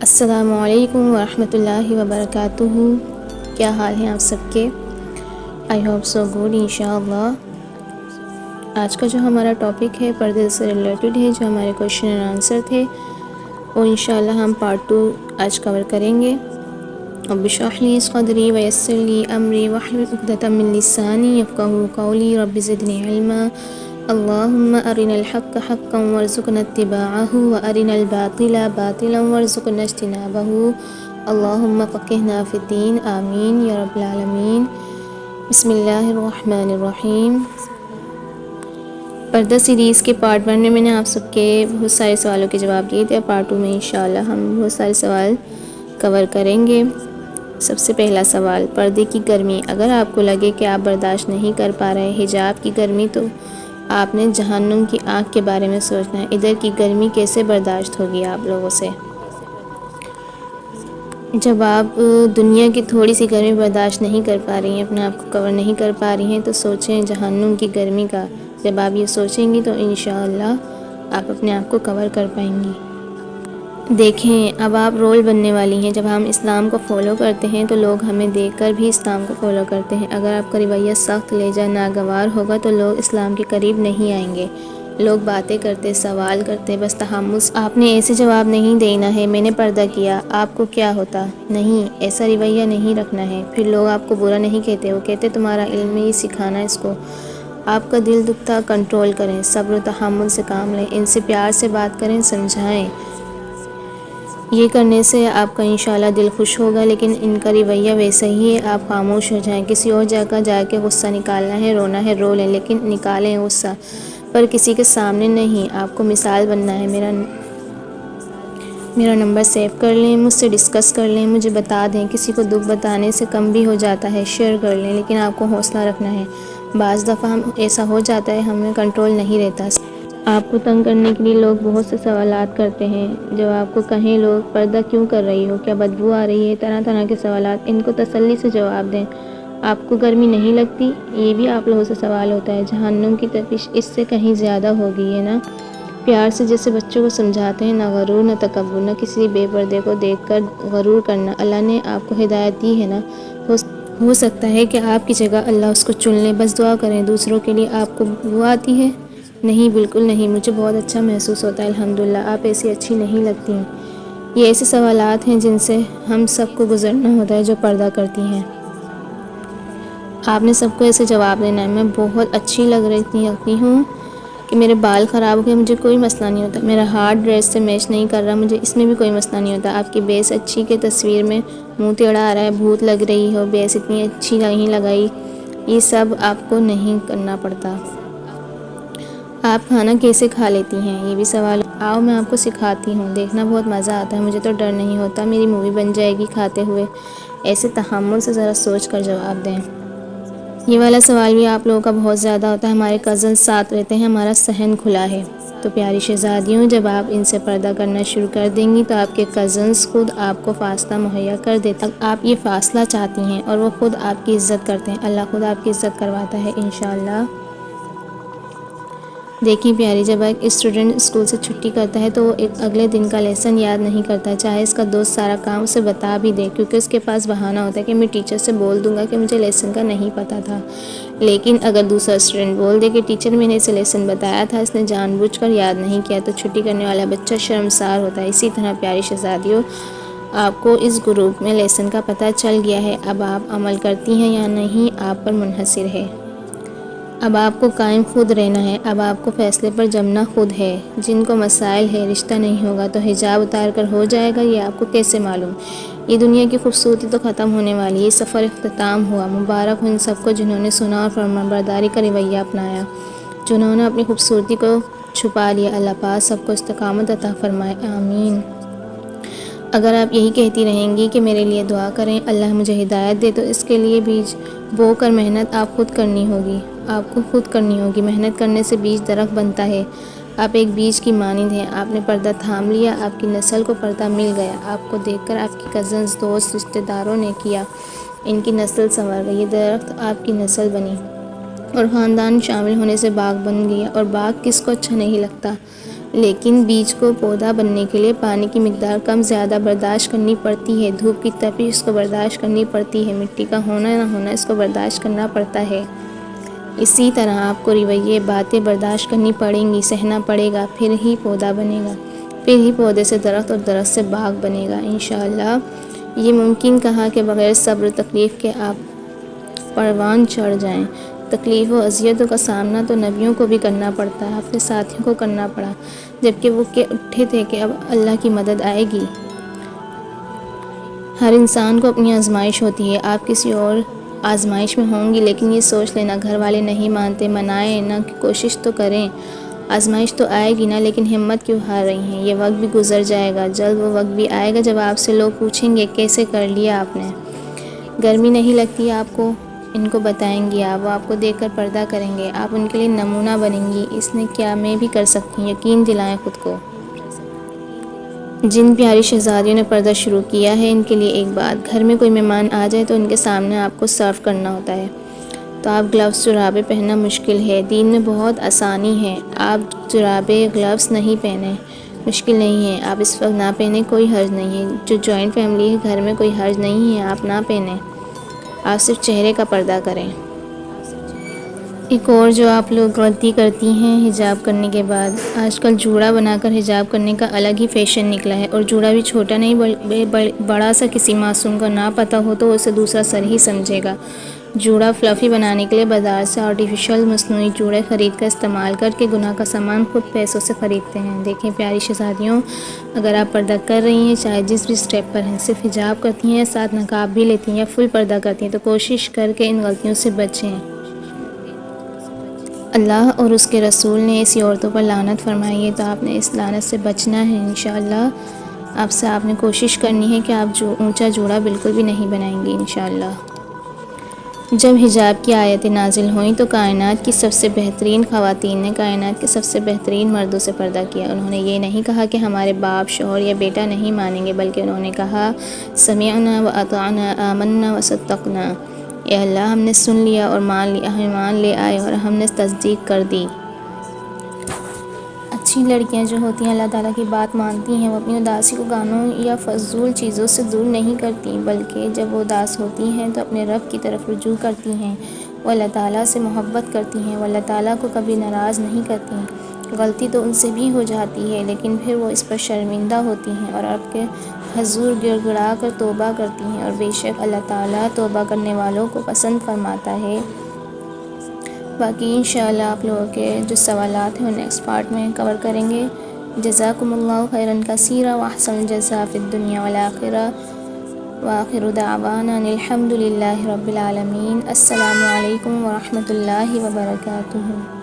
السلام علیکم ورحمۃ اللہ وبرکاتہ۔ کیا حال ہیں آپ سب کے؟ آئی ہوپ سو گڈ انشاءاللہ۔ آج کا جو ہمارا ٹاپک ہے پردے سے ریلیٹڈ ہے، جو ہمارے کویشچن اینڈ آنسر تھے وہ انشاءاللہ ہم پارٹ 2 آج کور کریں گے۔ رب اشرح لی صدری ویسر لی امری واحلل عقدۃ من لسانی یفقہوا قولی رب زدنی علما۔ اللہم ارنا الحق حقا وارزقنا اتباعہ وارنا الباطل باطلا وارزقنا اجتنابہ۔ اللہم فقہنا فی الدین، آمین یا رب العالمین۔ بسم اللہ الرحمن الرحیم۔ پردہ سیریز کے پارٹ 1 میں نے آپ سب کے بہت سارے سوالوں کے جواب دیے تھے۔ پارٹ 2 میں انشاءاللہ ہم بہت سارے سوال کور کریں گے۔ سب سے پہلا سوال، پردے کی گرمی اگر آپ کو لگے کہ آپ برداشت نہیں کر پا رہے حجاب کی گرمی، تو آپ نے جہنم کی آگ کے بارے میں سوچنا ہے۔ ادھر کی گرمی کیسے برداشت ہوگی آپ لوگوں سے؟ جب آپ دنیا کی تھوڑی سی گرمی برداشت نہیں کر پا رہی ہیں، اپنے آپ کو کور نہیں کر پا رہی ہیں، تو سوچیں جہنم کی گرمی کا۔ جب آپ یہ سوچیں گی تو انشاءاللہ آپ اپنے آپ کو کور کر پائیں گی۔ دیکھیں اب آپ رول بننے والی ہیں۔ جب ہم اسلام کو فالو کرتے ہیں تو لوگ ہمیں دیکھ کر بھی اسلام کو فالو کرتے ہیں۔ اگر آپ کا رویہ سخت، لہجہ ناگوار ہوگا تو لوگ اسلام کے قریب نہیں آئیں گے۔ لوگ باتیں کرتے، سوال کرتے، بس تحمل سے آپ نے ایسے جواب نہیں دینا ہے، میں نے پردہ کیا، آپ کو کیا ہوتا؟ نہیں، ایسا رویہ نہیں رکھنا ہے۔ پھر لوگ آپ کو برا نہیں کہتے، وہ کہتے تمہارا علم ہے، یہ سکھانا اس کو۔ آپ کا دل دکھتا، کنٹرول کریں، صبر و تحمل سے کام لیں، ان سے پیار سے بات کریں، سمجھائیں۔ یہ کرنے سے آپ کا انشاءاللہ دل خوش ہوگا، لیکن ان کا رویہ ویسا ہی ہے، آپ خاموش ہو جائیں۔ کسی اور جگہ جا کے غصہ نکالنا ہے، رونا ہے، رو لیں، لیکن نکالیں غصہ، پر کسی کے سامنے نہیں۔ آپ کو مثال بننا ہے۔ میرا نمبر سیو کر لیں، مجھ سے ڈسکس کر لیں، مجھے بتا دیں۔ کسی کو دکھ بتانے سے کم بھی ہو جاتا ہے، شیئر کر لیں، لیکن آپ کو حوصلہ رکھنا ہے۔ بعض دفعہ ایسا ہو جاتا ہے ہمیں کنٹرول نہیں رہتا۔ آپ کو تنگ کرنے کے لیے لوگ بہت سے سوالات کرتے ہیں۔ جب آپ کو کہیں لوگ پردہ کیوں کر رہی ہو، کیا بدبو آ رہی ہے، طرح طرح کے سوالات، ان کو تسلی سے جواب دیں۔ آپ کو گرمی نہیں لگتی؟ یہ بھی آپ لوگوں سے سوال ہوتا ہے۔ جہنم کی تپش اس سے کہیں زیادہ ہوگی، ہے نا؟ پیار سے جیسے بچوں کو سمجھاتے ہیں، نہ غرور، نہ تکبر، نہ کسی بے پردے کو دیکھ کر غرور کرنا۔ اللہ نے آپ کو ہدایت دی ہے نا، ہو سکتا ہے کہ آپ کی جگہ اللہ اس کو چن لے۔ بس دعا کریں۔ دوسروں کے لیے آپ کو وہ آتی ہے؟ نہیں، بالکل نہیں، مجھے بہت اچھا محسوس ہوتا ہے، الحمدللہ، آپ ایسی اچھی نہیں لگتی ہیں۔ یہ ایسے سوالات ہیں جن سے ہم سب کو گزرنا ہوتا ہے جو پردہ کرتی ہیں۔ آپ نے سب کو ایسے جواب دینا ہے، میں بہت اچھی لگتی ہوں کہ میرے بال خراب ہو گئے، مجھے کوئی مسئلہ نہیں ہوتا۔ میرا ہار ڈریس سے میچ نہیں کر رہا، مجھے اس میں بھی کوئی مسئلہ نہیں ہوتا۔ آپ کی بیس اچھی کہ تصویر میں منہ ٹیڑھا آ رہا ہے، بھوت لگ رہی ہو، بیس اتنی اچھی نہیں لگائی، یہ سب آپ کو نہیں کرنا پڑتا۔ آپ کھانا کیسے کھا لیتی ہیں؟ یہ بھی سوال۔ آؤ میں آپ کو سکھاتی ہوں، دیکھنا بہت مزہ آتا ہے، مجھے تو ڈر نہیں ہوتا، میری مووی بن جائے گی کھاتے ہوئے۔ ایسے تحمل سے ذرا سوچ کر جواب دیں۔ یہ والا سوال بھی آپ لوگوں کا بہت زیادہ ہوتا ہے، ہمارے کزنز ساتھ رہتے ہیں، ہمارا صحن کھلا ہے۔ تو پیاری شہزادیوں، جب آپ ان سے پردہ کرنا شروع کر دیں گی تو آپ کے کزنز خود آپ کو فاصلہ مہیا کر دیتے ہیں۔ آپ یہ فاصلہ چاہتی ہیں اور وہ خود آپ کی عزت کرتے ہیں، اللہ خود آپ کی عزت کرواتا ہے انشاءاللہ۔ دیکھیں پیاری، جب ایک اسٹوڈنٹ اسکول سے چھٹی کرتا ہے تو وہ ایک اگلے دن کا لیسن یاد نہیں کرتا، چاہے اس کا دوست سارا کام اسے بتا بھی دے، کیونکہ اس کے پاس بہانہ ہوتا ہے کہ میں ٹیچر سے بول دوں گا کہ مجھے لیسن کا نہیں پتہ تھا۔ لیکن اگر دوسرا اسٹوڈنٹ بول دے کہ ٹیچر میں نے اسے لیسن بتایا تھا، اس نے جان بوجھ کر یاد نہیں کیا، تو چھٹی کرنے والا بچہ شرمسار ہوتا ہے۔ اسی طرح پیاری شہزادیوں، آپ کو اس گروپ میں لیسن کا پتہ چل گیا ہے، اب آپ عمل کرتی ہیں یا نہیں آپ پر منحصر ہے۔ اب آپ کو قائم خود رہنا ہے، اب آپ کو فیصلے پر جمنا خود ہے۔ جن کو مسائل ہے، رشتہ نہیں ہوگا تو حجاب اتار کر ہو جائے گا، یہ آپ کو کیسے معلوم؟ یہ دنیا کی خوبصورتی تو ختم ہونے والی ہے، یہ سفر اختتام ہوا۔ مبارک ہو ان سب کو جنہوں نے سنا اور فرمانبرداری کا رویہ اپنایا، جنہوں نے اپنی خوبصورتی کو چھپا لیا۔ اللہ پاک سب کو استقامت عطا فرمائے، آمین۔ اگر آپ یہی کہتی رہیں گی کہ میرے لیے دعا کریں، اللہ مجھے ہدایت دے، تو اس کے لیے بیج بو کر محنت آپ خود کرنی ہوگی، آپ کو خود کرنی ہوگی۔ محنت کرنے سے بیج درخت بنتا ہے۔ آپ ایک بیج کی مانند ہیں، آپ نے پردہ تھام لیا، آپ کی نسل کو پردہ مل گیا، آپ کو دیکھ کر آپ کی کزنز، دوست، رشتہ داروں نے کیا، ان کی نسل سنور گئی، یہ درخت آپ کی نسل بنی اور خاندان شامل ہونے سے باغ بن گیا۔ اور باغ کس کو اچھا نہیں لگتا؟ لیکن بیج کو پودا بننے کے لیے پانی کی مقدار کم زیادہ برداشت کرنی پڑتی ہے، دھوپ کی تپش اس کو برداشت کرنی پڑتی ہے، مٹی کا ہونا نہ ہونا اس کو برداشت کرنا پڑتا ہے۔ اسی طرح آپ کو رویے، باتیں برداشت کرنی پڑیں گی، سہنا پڑے گا، پھر ہی پودا بنے گا، پھر ہی پودے سے درخت اور درخت سے باغ بنے گا انشاءاللہ۔ یہ ممکن کہا کہ بغیر صبر و تکلیف کے آپ پروان چڑھ جائیں۔ تکلیف و اذیتوں کا سامنا تو نبیوں کو بھی کرنا پڑتا ہے، اپنے ساتھیوں کو کرنا پڑا، جبکہ وہ کہہ اٹھے تھے کہ اب اللہ کی مدد آئے گی۔ ہر انسان کو اپنی آزمائش ہوتی ہے، آپ کسی اور آزمائش میں ہوں گی، لیکن یہ سوچ لینا گھر والے نہیں مانتے، منائیں نہ، کوشش تو کریں، آزمائش تو آئے گی نا، لیکن ہمت کیوں ہار رہی ہیں؟ یہ وقت بھی گزر جائے گا، جلد وہ وقت بھی آئے گا جب آپ سے لوگ پوچھیں گے کیسے کر لیا آپ نے؟ گرمی نہیں لگتی آپ کو، ان کو بتائیں گی آپ، وہ آپ کو دیکھ کر پردہ کریں گے، آپ ان کے لیے نمونہ بنیں گی، اس نے کیا میں بھی کر سکتی ہوں، یقین دلائیں خود کو۔ جن پیاری شہزادیوں نے پردہ شروع کیا ہے، ان کے لیے ایک بات، گھر میں کوئی مہمان آ جائے تو ان کے سامنے آپ کو سرو کرنا ہوتا ہے، تو آپ گلوز جرابیں پہننا مشکل ہے، دین میں بہت آسانی ہے، آپ جرابیں گلوز نہیں پہنیں، مشکل نہیں ہے، آپ اس وقت نہ پہنیں، کوئی حرج نہیں ہے، جو جوائنٹ فیملی ہے گھر میں کوئی حرج نہیں ہے، آپ نہ پہنیں، آپ صرف چہرے کا پردہ کریں۔ ایک اور جو آپ لوگ غلطی کرتی ہیں حجاب کرنے کے بعد، آج کل جوڑا بنا کر حجاب کرنے کا الگ ہی فیشن نکلا ہے، اور جوڑا بھی چھوٹا نہیں بڑا سا، کسی معصوم کا نہ پتہ ہو تو اسے دوسرا سر ہی سمجھے گا۔ جوڑا فلفی بنانے کے لیے بازار سے آرٹیفیشل مصنوعی جوڑے خرید کر استعمال کر کے گناہ کا سامان خود پیسوں سے خریدتے ہیں۔ دیکھیں پیاری شہزادیوں، اگر آپ پردہ کر رہی ہیں، چاہے جس بھی سٹیپ پر ہیں، صرف حجاب کرتی ہیں یا ساتھ نقاب بھی لیتی ہیں یا فل پردہ کرتی ہیں، تو کوشش کر کے ان غلطیوں سے بچیں۔ اللہ اور اس کے رسول نے ایسی عورتوں پر لعنت فرمائی ہے، تو آپ نے اس لعنت سے بچنا ہے انشاءاللہ۔ آپ نے کوشش کرنی ہے کہ آپ اونچا جوڑا بالکل بھی نہیں بنائیں گی انشاءاللہ۔ جب حجاب کی آیتیں نازل ہوئیں تو کائنات کی سب سے بہترین خواتین نے کائنات کے سب سے بہترین مردوں سے پردہ کیا۔ انہوں نے یہ نہیں کہا کہ ہمارے باپ، شوہر یا بیٹا نہیں مانیں گے، بلکہ انہوں نے کہا سمعنا واطعنا آمنا وصدقنا، اے اللہ ہم نے سن لیا اور مان لیا، ہم ایمان لے آئے اور ہم نے تصدیق کر دی۔ اچھی لڑکیاں جو ہوتی ہیں اللہ تعالیٰ کی بات مانتی ہیں، وہ اپنی اداسی کو گانوں یا فضول چیزوں سے دور نہیں کرتی، بلکہ جب وہ اداس ہوتی ہیں تو اپنے رب کی طرف رجوع کرتی ہیں، وہ اللہ تعالیٰ سے محبت کرتی ہیں، وہ اللہ تعالیٰ کو کبھی ناراض نہیں کرتی۔ غلطی تو ان سے بھی ہو جاتی ہے، لیکن پھر وہ اس پر شرمندہ ہوتی ہیں اور رب کے حضور گڑ گڑا کر توبہ کرتی ہیں، اور بے شک اللہ تعالیٰ توبہ کرنے والوں کو پسند فرماتا ہے۔ باقی انشاءاللہ آپ لوگوں کے جو سوالات ہیں وہ نیکسٹ پارٹ میں کور کریں گے۔ جزاکم اللہ خیرا کثیرا واحسن الجزاء فی الدنیا والآخرہ، وآخر دعوانا ان الحمد للہ رب العالمین۔ السلام علیکم ورحمۃ اللہ وبرکاتہ۔